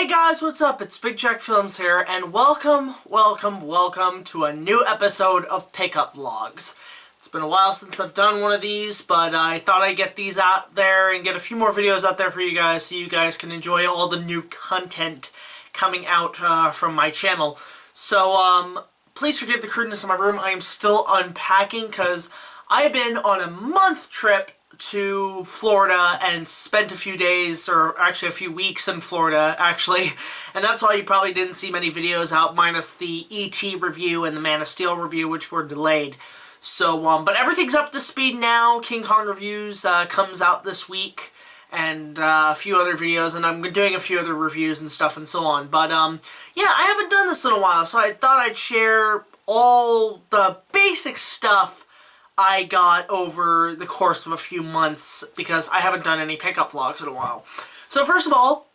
Hey guys, what's up? It's BigJackFilms here, and welcome to a new episode of Pickup Vlogs. It's been a while since I've done one of these, but I thought I'd get these out there and get a few more videos out there for you guys so you guys can enjoy all the new content coming out from my channel. So, please forgive the crudeness of my room. I am still unpacking because I've been on a month trip to Florida and spent a few days, or actually a few weeks in Florida, actually. And that's why you probably didn't see many videos out, minus the E.T. review and the Man of Steel review, which were delayed. So, but everything's up to speed now. King Kong Reviews comes out this week, and a few other videos, and I'm doing a few other reviews and stuff and so on. But, yeah, I haven't done this in a while, so I thought I'd share all the basic stuff I got over the course of a few months, because I haven't done any pickup vlogs in a while. So first of all,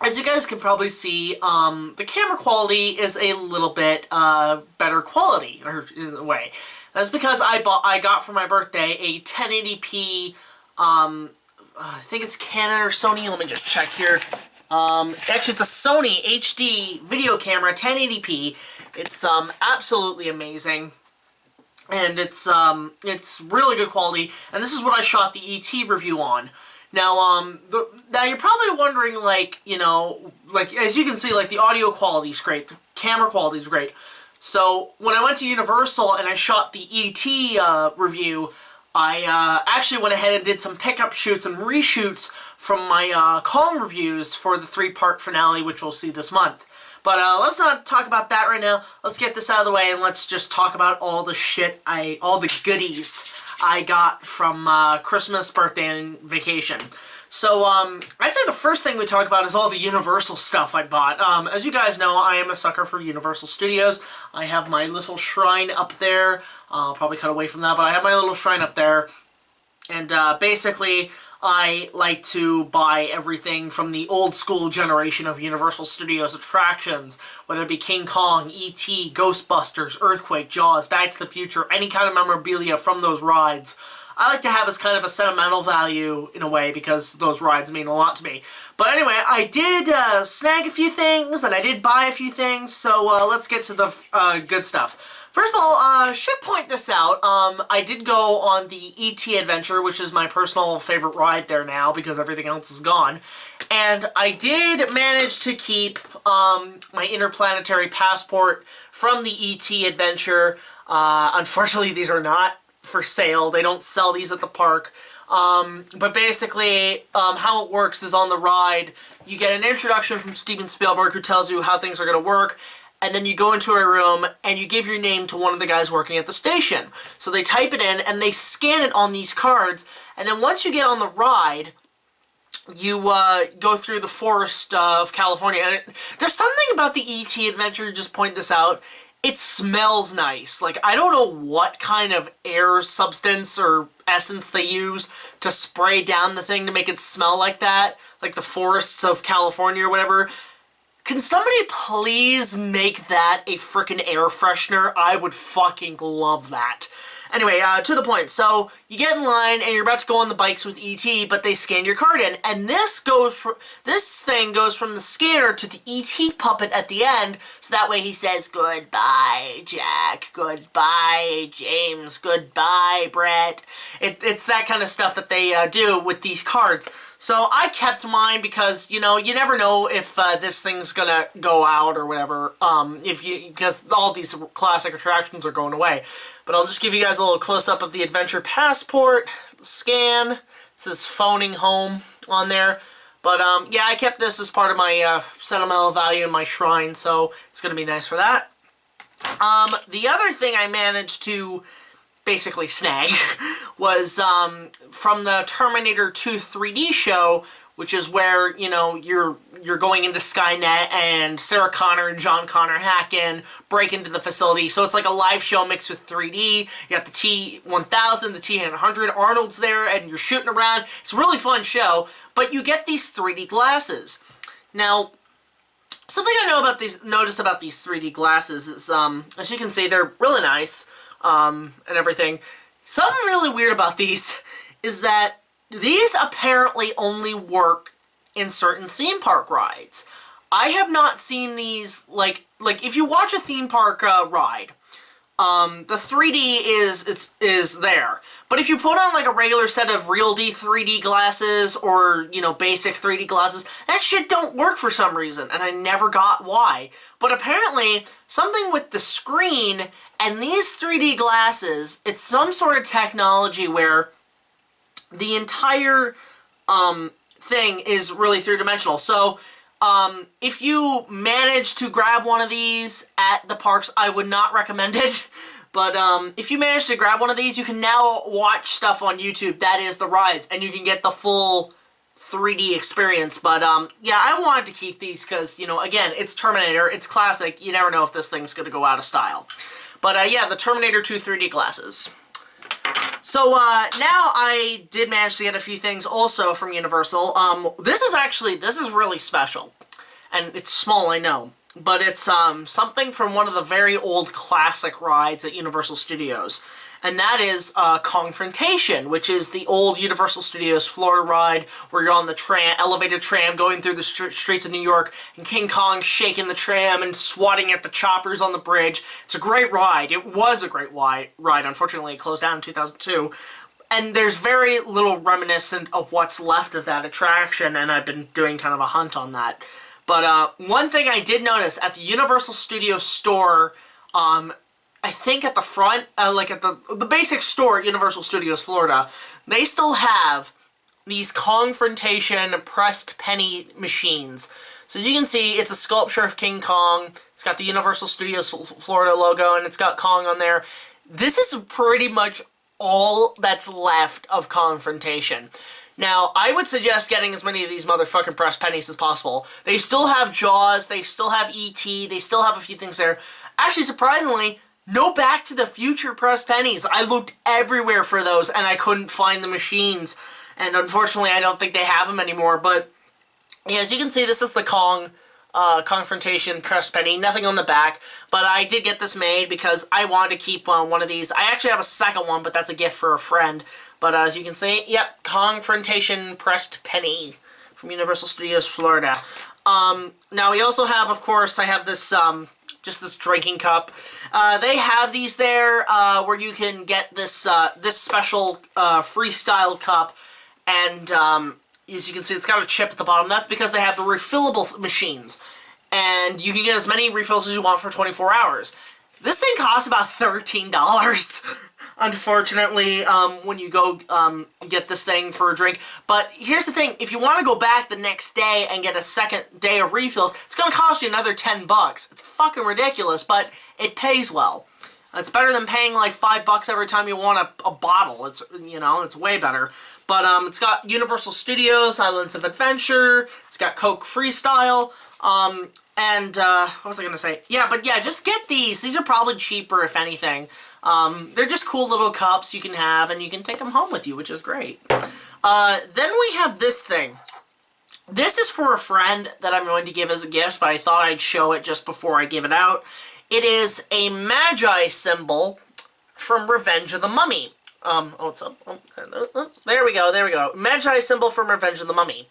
as you guys can probably see, the camera quality is a little bit better quality, or in a way. That's because I got for my birthday a 1080p, I think it's Canon or Sony, let me just check here. Actually, it's a Sony HD video camera, 1080p. It's absolutely amazing. And it's really good quality, and this is what I shot the E.T. review on. Now, now you're probably wondering, like, you know, like, as you can see, like, the audio quality is great, the camera quality is great. So, when I went to Universal and I shot the E.T. Review, I actually went ahead and did some pickup shoots and reshoots from my Kong reviews for the 3-part finale, which we'll see this month. But let's not talk about that right now. Let's get this out of the way and let's just talk about all the shit all the goodies I got from Christmas, birthday, and vacation. So, I'd say the first thing we talk about is all the Universal stuff I bought. As you guys know, I am a sucker for Universal Studios. I have my little shrine up there. I'll probably cut away from that, but I have my little shrine up there. And basically, I like to buy everything from the old school generation of Universal Studios attractions, whether it be King Kong, E.T., Ghostbusters, Earthquake, Jaws, Back to the Future, any kind of memorabilia from those rides. I like to have as kind of a sentimental value, in a way, because those rides mean a lot to me. But anyway, I did snag a few things, and I did buy a few things, so let's get to the good stuff. First of all, I should point this out, I did go on the E.T. Adventure, which is my personal favorite ride there now, because everything else is gone. And I did manage to keep my interplanetary passport from the E.T. Adventure. Unfortunately, these are not for sale. They don't sell these at the park. But basically, how it works is on the ride, you get an introduction from Steven Spielberg who tells you how things are going to work. And then you go into a room and you give your name to one of the guys working at the station. So they type it in and they scan it on these cards. And then once you get on the ride, you go through the forest of California. And there's something about the E.T. Adventure, just point this out, it smells nice. Like, I don't know what kind of air substance or essence they use to spray down the thing to make it smell like that. Like the forests of California or whatever. Can somebody please make that a frickin' air freshener? I would fucking love that. Anyway, to the point. So, you get in line, and you're about to go on the bikes with E.T., but they scan your card in. And this thing goes from the scanner to the E.T. puppet at the end, so that way he says, "Goodbye, Jack. Goodbye, James. Goodbye, Brett." It's that kind of stuff that they do with these cards. So I kept mine because, you know, you never know if this thing's gonna go out or whatever, because all these classic attractions are going away. But I'll just give you guys a little close-up of the Adventure Passport, scan, it says phoning home on there. But, yeah, I kept this as part of my sentimental value in my shrine, so it's gonna be nice for that. The other thing I managed to basically snag was from the Terminator 2 3D show, which is where, you know, you're going into Skynet and Sarah Connor and John Connor hack in, break into the facility. So it's like a live show mixed with 3D. You got the T-1000, the T-100, Arnold's there, and you're shooting around. It's a really fun show, but you get these 3D glasses. Now, something I notice about these 3D glasses is, as you can see, they're really nice. And everything. Something really weird about these is that these apparently only work in certain theme park rides. I have not seen these, like if you watch a theme park ride, the 3D is there. But if you put on like a regular set of Real 3D glasses or, you know, basic 3D glasses, that shit don't work for some reason, and I never got why. But apparently, something with the screen and these 3D glasses, it's some sort of technology where the entire thing is really three-dimensional. So, if you manage to grab one of these at the parks, I would not recommend it. But if you manage to grab one of these, you can now watch stuff on YouTube that is the rides, and you can get the full 3D experience. But yeah, I wanted to keep these because, you know, again, it's Terminator, it's classic, you never know if this thing's going to go out of style. But yeah, the Terminator 2 3D glasses. So now I did manage to get a few things also from Universal. This is really special. And it's small, I know. But it's something from one of the very old classic rides at Universal Studios. And that is Confrontation, which is the old Universal Studios Florida ride where you're on the elevated tram going through the streets of New York, and King Kong shaking the tram and swatting at the choppers on the bridge. It's a great ride. It was a great ride. Unfortunately, it closed down in 2002. And there's very little reminiscent of what's left of that attraction, and I've been doing kind of a hunt on that. But one thing I did notice at the Universal Studios store, I think at the front, like at the basic store at Universal Studios Florida, they still have these Confrontation pressed penny machines. So as you can see, it's a sculpture of King Kong. It's got the Universal Studios Florida logo, and it's got Kong on there. This is pretty much all that's left of Confrontation. Now, I would suggest getting as many of these motherfucking pressed pennies as possible. They still have Jaws, they still have E.T., they still have a few things there. Actually, surprisingly, no Back to the Future pressed pennies. I looked everywhere for those, and I couldn't find the machines. And unfortunately, I don't think they have them anymore. But, yeah, as you can see, this is the Kong Confrontation pressed penny. Nothing on the back. But I did get this made because I wanted to keep one of these. I actually have a second one, but that's a gift for a friend. But as you can see, yep, Confrontation pressed penny from Universal Studios Florida. Now we also have, of course, I have this, just this drinking cup. They have these there, where you can get this, this special, freestyle cup. And, as you can see, it's got a chip at the bottom. That's because they have the refillable machines. And you can get as many refills as you want for 24 hours. This thing costs about $13. Unfortunately, when you go get this thing for a drink. But here's the thing, if you want to go back the next day and get a second day of refills, it's going to cost you another $10. It's fucking ridiculous, but it pays well. It's better than paying like $5 every time you want a bottle. It's, you know, it's way better. But it's got Universal Studios, Islands of Adventure, it's got Coke Freestyle, and what was I going to say? Yeah, but yeah, just get these. These are probably cheaper, if anything. They're just cool little cups you can have, and you can take them home with you, which is great. Then we have this thing. This is for a friend that I'm going to give as a gift, but I thought I'd show it just before I give it out. It is a Magi Symbol from Revenge of the Mummy. What's up? There we go. Magi Symbol from Revenge of the Mummy.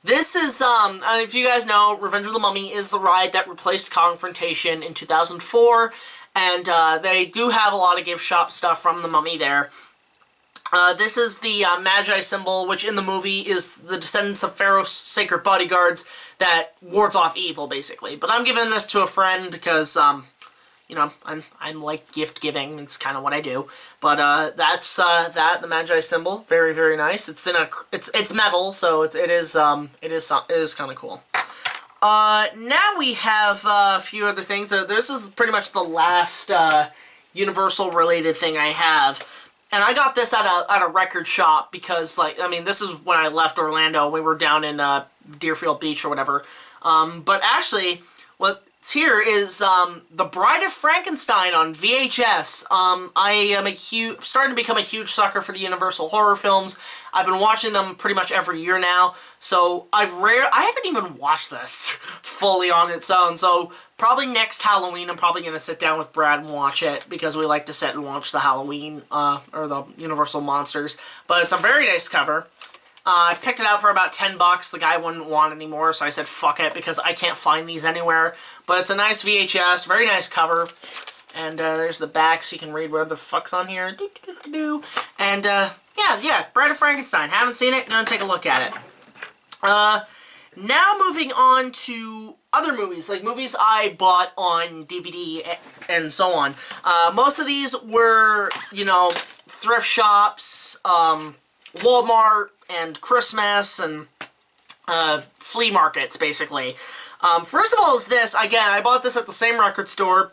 This is, if you guys know, Revenge of the Mummy is the ride that replaced Confrontation in 2004. And they do have a lot of gift shop stuff from the Mummy there. This is the Magi Symbol, which in the movie is the descendants of Pharaoh's sacred bodyguards that wards off evil, basically. But I'm giving this to a friend because, you know, I'm like gift giving. It's kind of what I do. But that's the Magi Symbol. Very, very nice. It's in it's metal, so it is kind of cool. Now we have a few other things. This is pretty much the last Universal related thing I have. And I got this at a record shop because, like, I mean, this is when I left Orlando. We were down in Deerfield Beach or whatever. But actually, what's here is The Bride of Frankenstein on VHS. I am starting to become a huge sucker for the Universal horror films. I've been watching them pretty much every year now. So I haven't even watched this fully on its own. So probably next Halloween, I'm probably going to sit down with Brad and watch it because we like to sit and watch the Halloween or the Universal monsters. But it's a very nice cover. I picked it out for about 10 bucks. The guy wouldn't want it anymore, so I said fuck it, because I can't find these anywhere. But it's a nice VHS, very nice cover. And there's the back, so you can read whatever the fuck's on here. And yeah, Bride of Frankenstein. Haven't seen it, gonna take a look at it. Now moving on to other movies, like movies I bought on DVD and so on. Most of these were, you know, thrift shops, Walmart, and Christmas, and flea markets, basically. First of all is this. Again, I bought this at the same record store,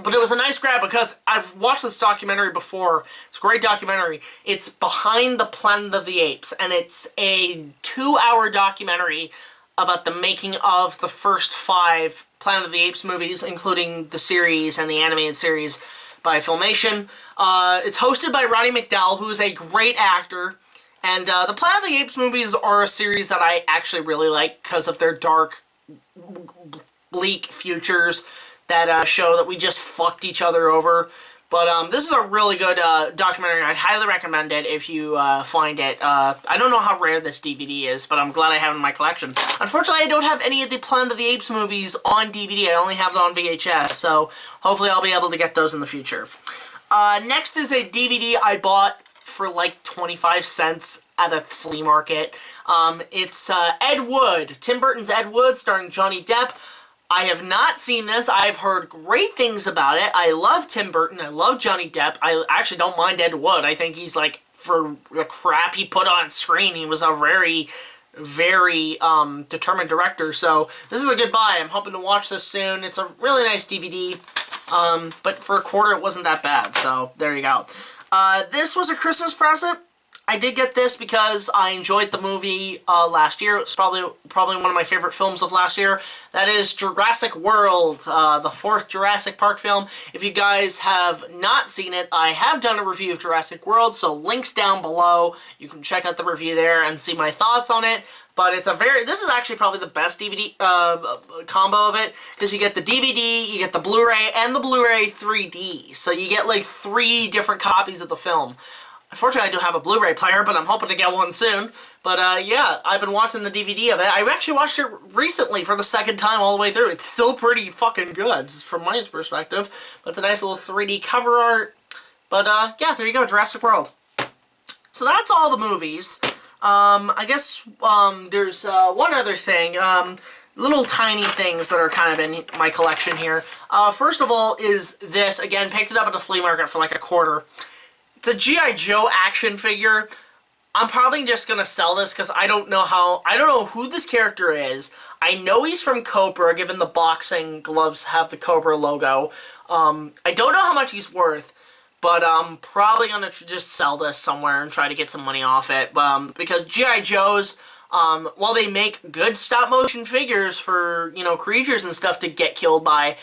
but it was a nice grab because I've watched this documentary before. It's a great documentary. It's Behind the Planet of the Apes, and it's a 2-hour documentary about the making of the first 5 Planet of the Apes movies, including the series and the animated series by Filmation. It's hosted by Roddy McDowall, who is a great actor. And the Planet of the Apes movies are a series that I actually really like because of their dark, bleak futures that show that we just fucked each other over. But this is a really good documentary. I'd highly recommend it if you find it. I don't know how rare this DVD is, but I'm glad I have it in my collection. Unfortunately, I don't have any of the Planet of the Apes movies on DVD. I only have them on VHS, so hopefully I'll be able to get those in the future. Next is a DVD I bought for like 25 cents at a flea market. It's Ed Wood, Tim Burton's Ed Wood, starring Johnny Depp. I have not seen this. I've heard great things about it. I love Tim Burton. I love Johnny Depp. I actually don't mind Ed Wood. I think he's, like, for the crap he put on screen, he was a very, very determined director. So this is a good buy. I'm hoping to watch this soon. It's a really nice DVD. But for a quarter, it wasn't that bad. So there you go. This was a Christmas present. I did get this because I enjoyed the movie last year. It's probably one of my favorite films of last year. That is Jurassic World, the 4th Jurassic Park film. If you guys have not seen it, I have done a review of Jurassic World, so links down below. You can check out the review there and see my thoughts on it. But it's this is actually probably the best DVD combo of it, because you get the DVD, you get the Blu-ray, and the Blu-ray 3D. So you get like 3 different copies of the film. Unfortunately, I don't have a Blu-ray player, but I'm hoping to get one soon. But, yeah, I've been watching the DVD of it. I actually watched it recently for the 2nd time all the way through. It's still pretty fucking good, from my perspective. But it's a nice little 3D cover art. But, yeah, there you go, Jurassic World. So that's all the movies. I guess, there's, one other thing. Little tiny things that are kind of in my collection here. First of all is this. Again, picked it up at the flea market for like a quarter. It's a G.I. Joe action figure. I'm probably just gonna sell this because I don't know who this character is. I know he's from Cobra, given the boxing gloves have the Cobra logo. I don't know how much he's worth, but I'm probably gonna just sell this somewhere and try to get some money off it. Because G.I. Joes, while they make good stop-motion figures for, you know, creatures and stuff to get killed by,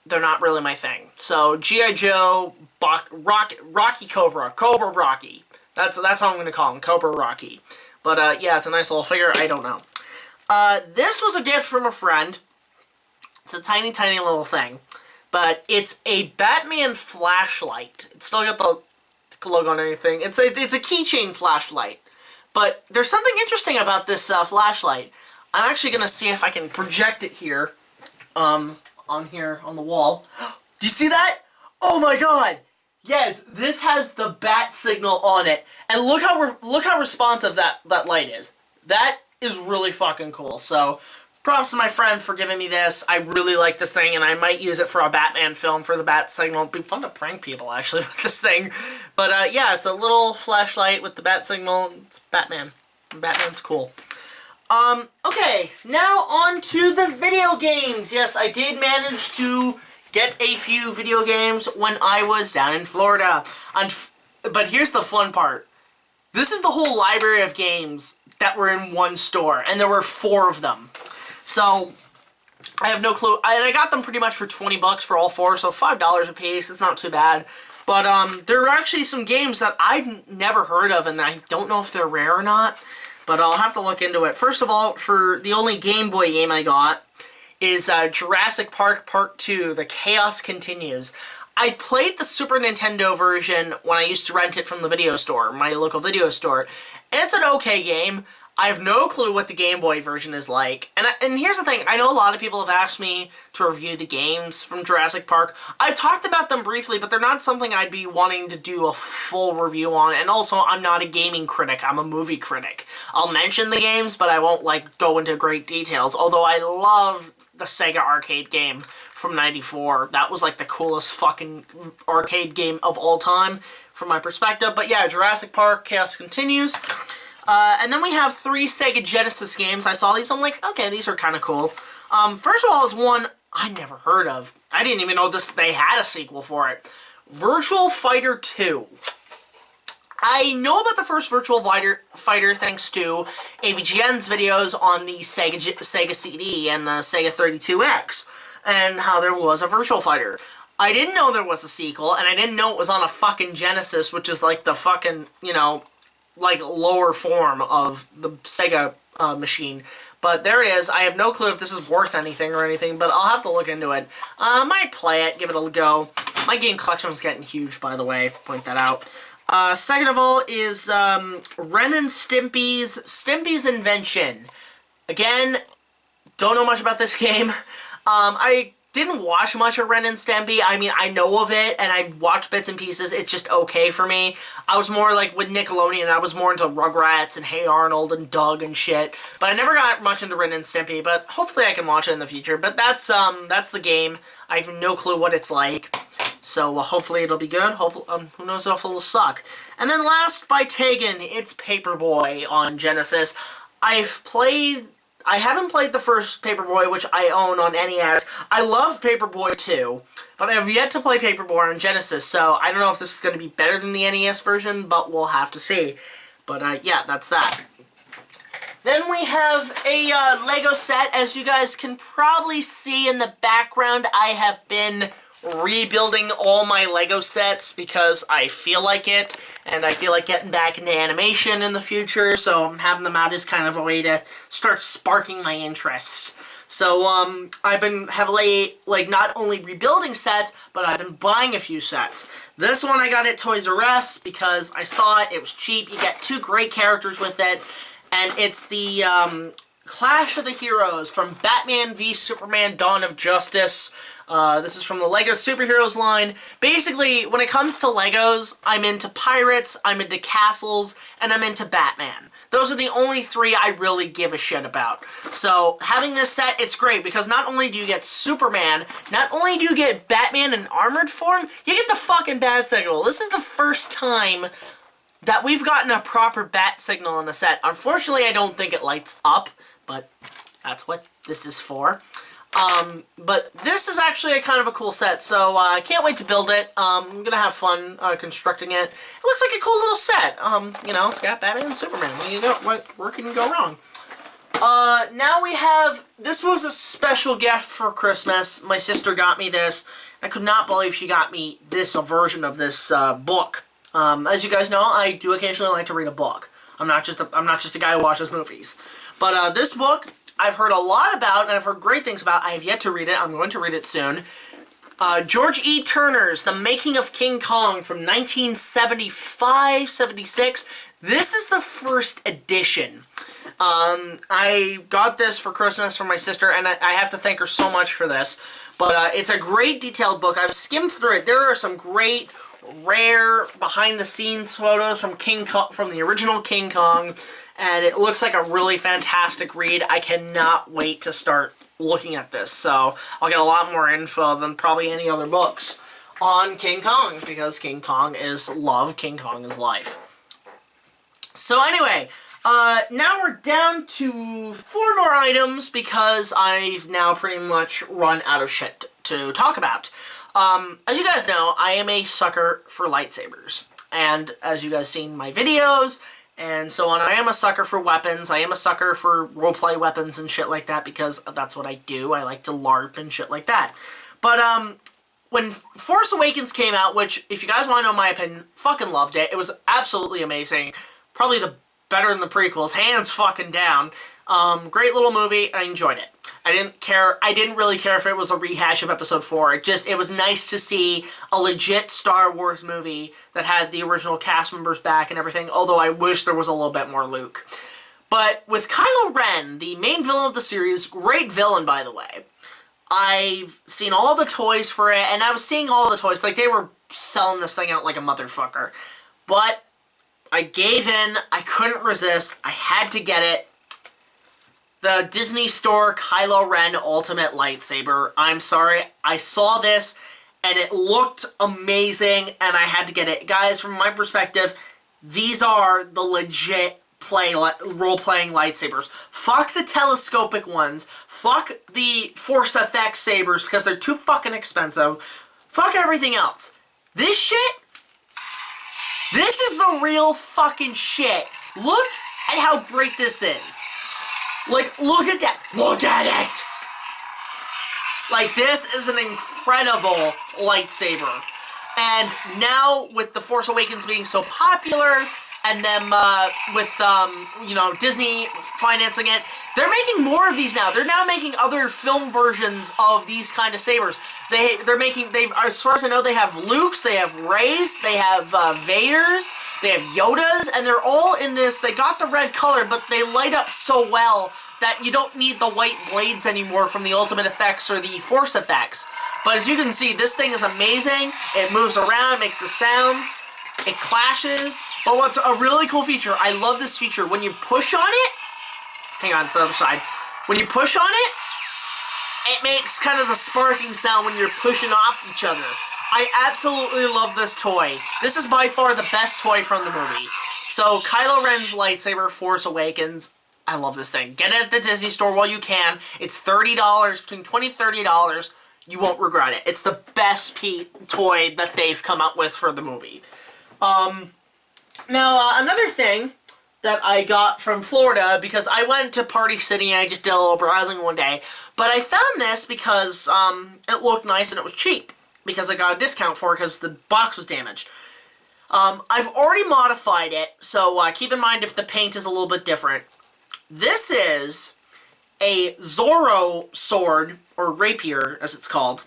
they're not really my thing. So, G.I. Joe, Rocky Cobra Rocky. That's how I'm going to call him, Cobra Rocky. But, yeah, it's a nice little figure. I don't know. This was a gift from a friend. It's a tiny, tiny little thing. But it's a Batman flashlight. It's still got the logo on anything. It's a keychain flashlight. But there's something interesting about this flashlight. I'm actually going to see if I can project it here. On here, on the wall. Do you see that? Oh my god! Yes, this has the bat signal on it. And look how responsive that light is. That is really fucking cool. So, props to my friend for giving me this. I really like this thing, and I might use it for a Batman film for the bat signal. It'd be fun to prank people, actually, with this thing. But, yeah, it's a little flashlight with the bat signal. It's Batman. And Batman's cool. Okay, now on to the video games. Yes, I did manage to get a few video games when I was down in Florida. But here's the fun part. This is the whole library of games that were in one store, and there were 4 of them. So, I have no clue. And I got them pretty much for 20 bucks for all 4, so $5 a piece. It's not too bad. But, there are actually some games that I've never heard of, and I don't know if they're rare or not. But I'll have to look into it. First of all, for the only Game Boy game I got is Jurassic Park Part 2, The Chaos Continues. I played the Super Nintendo version when I used to rent it from the video store, my local video store, and it's an okay game. I have no clue what the Game Boy version is like. And here's the thing, I know a lot of people have asked me to review the games from Jurassic Park. I've talked about them briefly, but they're not something I'd be wanting to do a full review on. And also, I'm not a gaming critic, I'm a movie critic. I'll mention the games, but I won't, like, go into great details. Although I love the Sega arcade game from '94. That was, like, the coolest fucking arcade game of all time, from my perspective. But yeah, Jurassic Park, Chaos Continues. And then we have 3 Sega Genesis games. I saw these, I'm like, okay, these are kind of cool. First of all is one I never heard of. I didn't even know they had a sequel for it. Virtua Fighter 2. I know about the first Virtua Fighter thanks to AVGN's videos on the Sega CD and the Sega 32X, and how there was a Virtua Fighter. I didn't know there was a sequel, and I didn't know it was on a fucking Genesis, which is like the fucking, you know, like, lower form of the Sega machine. But there it is. I have no clue if this is worth anything or anything, but I'll have to look into it. I might play it, give it a go. My game collection is getting huge, by the way. Point that out. Second of all is Ren and Stimpy's Invention. Again, don't know much about this game. I didn't watch much of Ren and Stimpy. I mean, I know of it, and I watched bits and pieces. It's just okay for me. I was more, like, with Nickelodeon, I was more into Rugrats and Hey Arnold and Doug and shit. But I never got much into Ren and Stimpy, but hopefully I can watch it in the future. But that's the game. I have no clue what it's like. So, hopefully it'll be good. Hopefully, who knows if it'll suck. And then last, by Tegan, it's Paperboy on Genesis. I haven't played the first Paperboy, which I own on NES. I love Paperboy 2, but I have yet to play Paperboy on Genesis, so I don't know if this is going to be better than the NES version, but we'll have to see. But, yeah, that's that. Then we have a Lego set. As you guys can probably see in the background, I have been rebuilding all my Lego sets because I feel like it, and I feel like getting back into animation in the future, so I'm having them out as kind of a way to start sparking my interests. So, I've been heavily, like, not only rebuilding sets, but I've been buying a few sets. This one I got at Toys R Us because I saw it was cheap, you get 2 great characters with it, and it's the, Clash of the Heroes from Batman v Superman Dawn of Justice. This is from the LEGO Superheroes line. Basically, when it comes to Legos, I'm into pirates, I'm into castles, and I'm into Batman. Those are the only 3 I really give a shit about. So, having this set, it's great, because not only do you get Superman, not only do you get Batman in armored form, you get the fucking bat signal. This is the first time that we've gotten a proper bat signal in the set. Unfortunately, I don't think it lights up, but that's what this is for. But this is actually a kind of a cool set, so I can't wait to build it. I'm gonna have fun constructing it. It looks like a cool little set. You know, it's got Batman and Superman. Where can you go wrong? Now we have, this was a special gift for Christmas. My sister got me this. I could not believe she got me this version of this book. As you guys know, I do occasionally like to read a book. I'm not just a guy who watches movies. But this book, I've heard a lot about, and I've heard great things about. I have yet to read it. I'm going to read it soon. George E. Turner's The Making of King Kong from 1975-76. This is the first edition. I got this for Christmas from my sister, and I have to thank her so much for this. But it's a great detailed book. I've skimmed through it. There are some great, rare, behind-the-scenes photos from from the original King Kong. And it looks like a really fantastic read. I cannot wait to start looking at this. So I'll get a lot more info than probably any other books on King Kong, because King Kong is love, King Kong is life. So anyway, now we're down to 4 more items because I've now pretty much run out of shit to talk about. As you guys know, I am a sucker for lightsabers. And as you guys seen in my videos and so on, I am a sucker for weapons. I am a sucker for roleplay weapons and shit like that, because that's what I do. I like to LARP and shit like that. But, when Force Awakens came out, which, if you guys want to know my opinion, fucking loved it. It was absolutely amazing. Probably better than the prequels, hands fucking down. Great little movie, I enjoyed it. I didn't really care if it was a rehash of Episode 4. It was nice to see a legit Star Wars movie that had the original cast members back and everything, although I wish there was a little bit more Luke. But with Kylo Ren, the main villain of the series, great villain, by the way. I've seen all the toys for it, and I was seeing all the toys. Like, they were selling this thing out like a motherfucker. But I gave in. I couldn't resist. I had to get it. The Disney Store Kylo Ren Ultimate Lightsaber. I'm sorry. I saw this, and it looked amazing, and I had to get it. Guys, from my perspective, these are the legit role-playing lightsabers. Fuck the telescopic ones. Fuck the Force FX sabers, because they're too fucking expensive. Fuck everything else. This shit, this is the real fucking shit. Look at how great this is. Like, look at that. Look at it. Like, this is an incredible lightsaber. And now, with The Force Awakens being so popular, and them, with, you know, Disney financing it, they're making more of these now. They're now making other film versions of these kind of sabers. As far as I know, they have Luke's, they have Rey's, they have, Vader's, they have Yoda's, and they're all in this. They got the red color, but they light up so well that you don't need the white blades anymore from the Ultimate Effects or the Force Effects. But as you can see, this thing is amazing. It moves around, makes the sounds. It clashes. But what's a really cool feature, I love this feature, when you push on it, hang on, it's the other side. When you push on it, it makes kind of the sparking sound when you're pushing off each other. I absolutely love this toy. This is by far the best toy from the movie. So, Kylo Ren's lightsaber, Force Awakens, I love this thing. Get it at the Disney Store while you can. It's $30, between $20 and $30. You won't regret it. It's the best toy that they've come up with for the movie. Now, another thing that I got from Florida, because I went to Party City and I just did a little browsing one day, but I found this because, it looked nice and it was cheap, because I got a discount for it because the box was damaged. I've already modified it, so, keep in mind if the paint is a little bit different. This is a Zorro sword, or rapier, as it's called,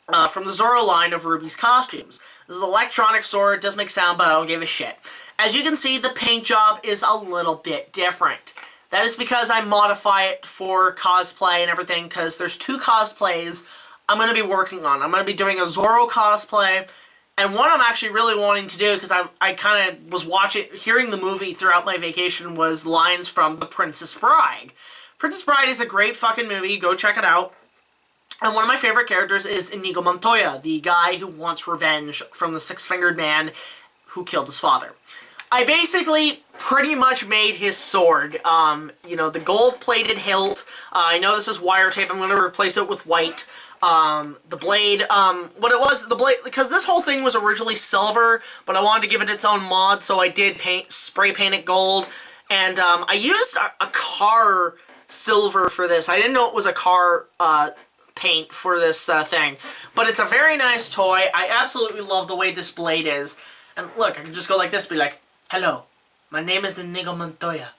from the Zorro line of Ruby's costumes. This is an electronic sword, it does make sound, but I don't give a shit. As you can see, the paint job is a little bit different. That is because I modify it for cosplay and everything, because there's 2 cosplays I'm going to be working on. I'm going to be doing a Zorro cosplay, and one I'm actually really wanting to do, because I kind of was hearing the movie throughout my vacation, was lines from The Princess Bride. Princess Bride is a great fucking movie, go check it out. And one of my favorite characters is Inigo Montoya, the guy who wants revenge from the six-fingered man who killed his father. I basically pretty much made his sword. You know, the gold-plated hilt. I know this is wire tape. I'm going to replace it with white. The blade, because this whole thing was originally silver, but I wanted to give it its own mod, so I did spray paint it gold. And I used a car silver for this. I didn't know it was a car paint for this thing. But it's a very nice toy. I absolutely love the way this blade is. And look, I can just go like this, be like, "Hello, my name is Inigo Montoya.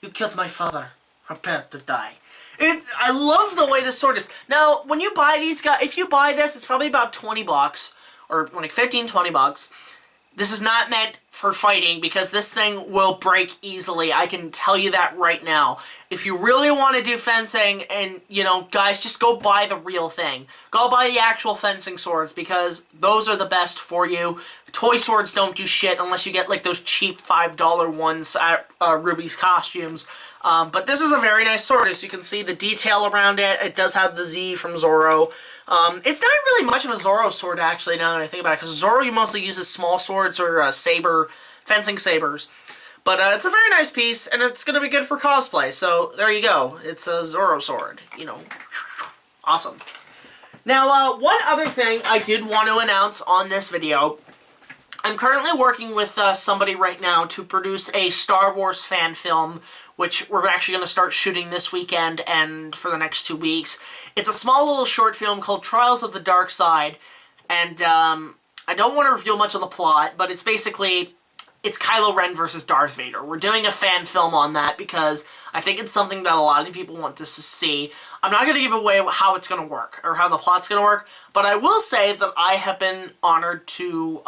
You killed my father. Prepare to die." I love the way this sword is. Now, when you buy these guys, if you buy this, it's probably about 20 bucks. Or like 15, 20 bucks. This is not meant for fighting, because this thing will break easily. I can tell you that right now. If you really want to do fencing, and, you know, guys, just go buy the real thing. Go buy the actual fencing swords, because those are the best for you. Toy swords don't do shit unless you get, like, those cheap $5 ones at Ruby's costumes. But this is a very nice sword. As you can see, the detail around it, it does have the Z from Zorro. It's not really much of a Zorro sword, actually, now that I think about it, because Zorro mostly uses small swords or fencing sabers. But it's a very nice piece, and it's going to be good for cosplay, so there you go. It's a Zorro sword, you know. Awesome. Now, one other thing I did want to announce on this video. I'm currently working with somebody right now to produce a Star Wars fan film, which we're actually going to start shooting this weekend and for the next 2 weeks. It's a small little short film called Trials of the Dark Side, and I don't want to reveal much of the plot, but it's basically it's Kylo Ren versus Darth Vader. We're doing a fan film on that because I think it's something that a lot of people want us to see. I'm not going to give away how it's going to work or how the plot's going to work, but I will say that I have been honored to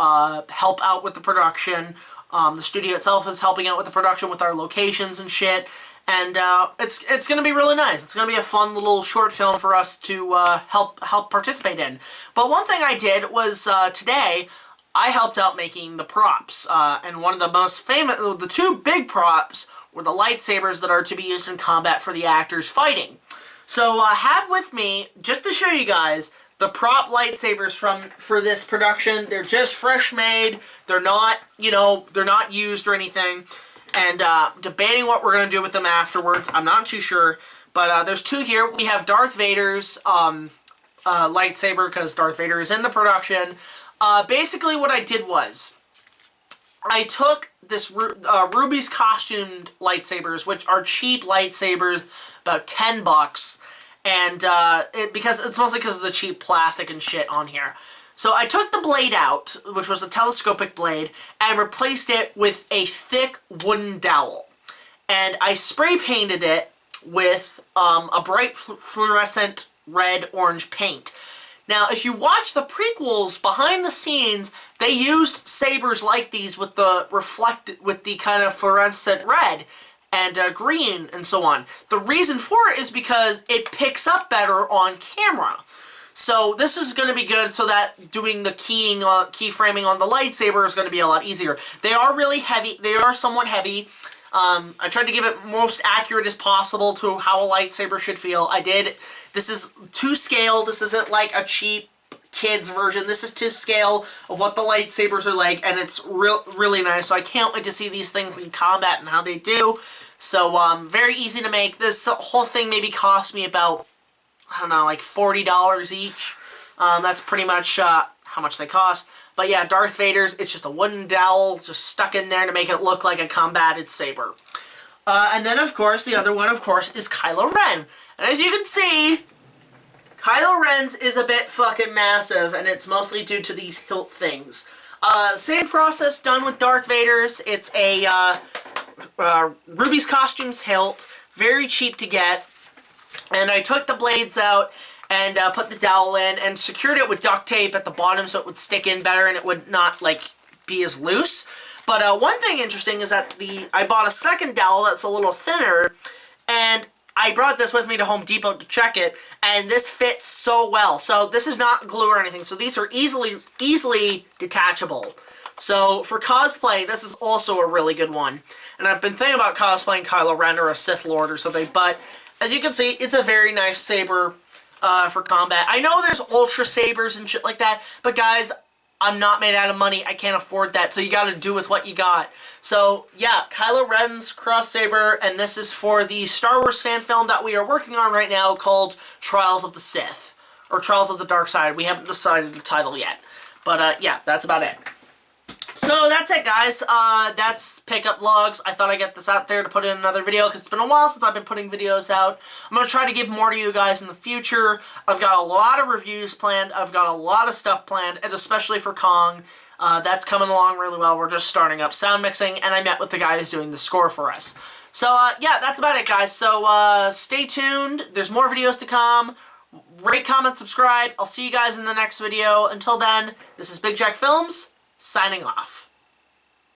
help out with the production. The studio itself is helping out with the production with our locations and shit. And it's going to be really nice. It's going to be a fun little short film for us to help participate in. But one thing I did was today, I helped out making the props. And one of the most famous, the two big props were the lightsabers that are to be used in combat for the actors fighting. So have with me, just to show you guys, the prop lightsabers for this production. They're just fresh made. They're not, they're not used or anything. And debating what we're going to do with them afterwards. I'm not too sure. But there's two here. We have Darth Vader's lightsaber, because Darth Vader is in the production. Basically what I did was, I took this Ruby's costumed lightsabers, which are cheap lightsabers, about $10. And because it's mostly because of the cheap plastic and shit on here. So I took the blade out, which was a telescopic blade, and replaced it with a thick wooden dowel. And I spray painted it with a bright fluorescent red-orange paint. Now, if you watch the prequels, behind the scenes, they used sabers like these with the kind of fluorescent red and green and so on. The reason for it is because it picks up better on camera. So this is going to be good so that doing the keyframing on the lightsaber is going to be a lot easier. They are really heavy. They are somewhat heavy. I tried to give it most accurate as possible to how a lightsaber should feel. I did. This is to scale. This isn't like a cheap kids version. This is to scale of what the lightsabers are like, and it's really nice. So I can't wait to see these things in combat and how they do. So very easy to make. This whole thing maybe cost me about, I don't know, like $40 each. That's pretty much how much they cost. But yeah, Darth Vader's, it's just a wooden dowel just stuck in there to make it look like a combated saber. And then, of course, the other one, of course, is Kylo Ren. And as you can see, Kylo Ren's is a bit fucking massive, and it's mostly due to these hilt things. Same process done with Darth Vader's. It's a Ruby's Costumes hilt, very cheap to get. And I took the blades out and put the dowel in and secured it with duct tape at the bottom so it would stick in better and it would not, like, be as loose. But one thing interesting is that I bought a second dowel that's a little thinner, and I brought this with me to Home Depot to check it, and this fits so well. So this is not glue or anything, so these are easily detachable. So for cosplay, this is also a really good one. And I've been thinking about cosplaying Kylo Ren or a Sith Lord or something, but as you can see, it's a very nice saber for combat. I know there's Ultra Sabers and shit like that, but guys, I'm not made out of money. I can't afford that, so you gotta do with what you got. So, yeah, Kylo Ren's cross saber, and this is for the Star Wars fan film that we are working on right now called Trials of the Sith, or Trials of the Dark Side. We haven't decided the title yet. But, yeah, that's about it. So that's it, guys. That's Pickup Vlogs. I thought I'd get this out there to put in another video because it's been a while since I've been putting videos out. I'm going to try to give more to you guys in the future. I've got a lot of reviews planned. I've got a lot of stuff planned, and especially for Kong. That's coming along really well. We're just starting up sound mixing, and I met with the guy who's doing the score for us. So, yeah, that's about it, guys. So, stay tuned. There's more videos to come. Rate, comment, subscribe. I'll see you guys in the next video. Until then, this is BigJackFilms. Signing off.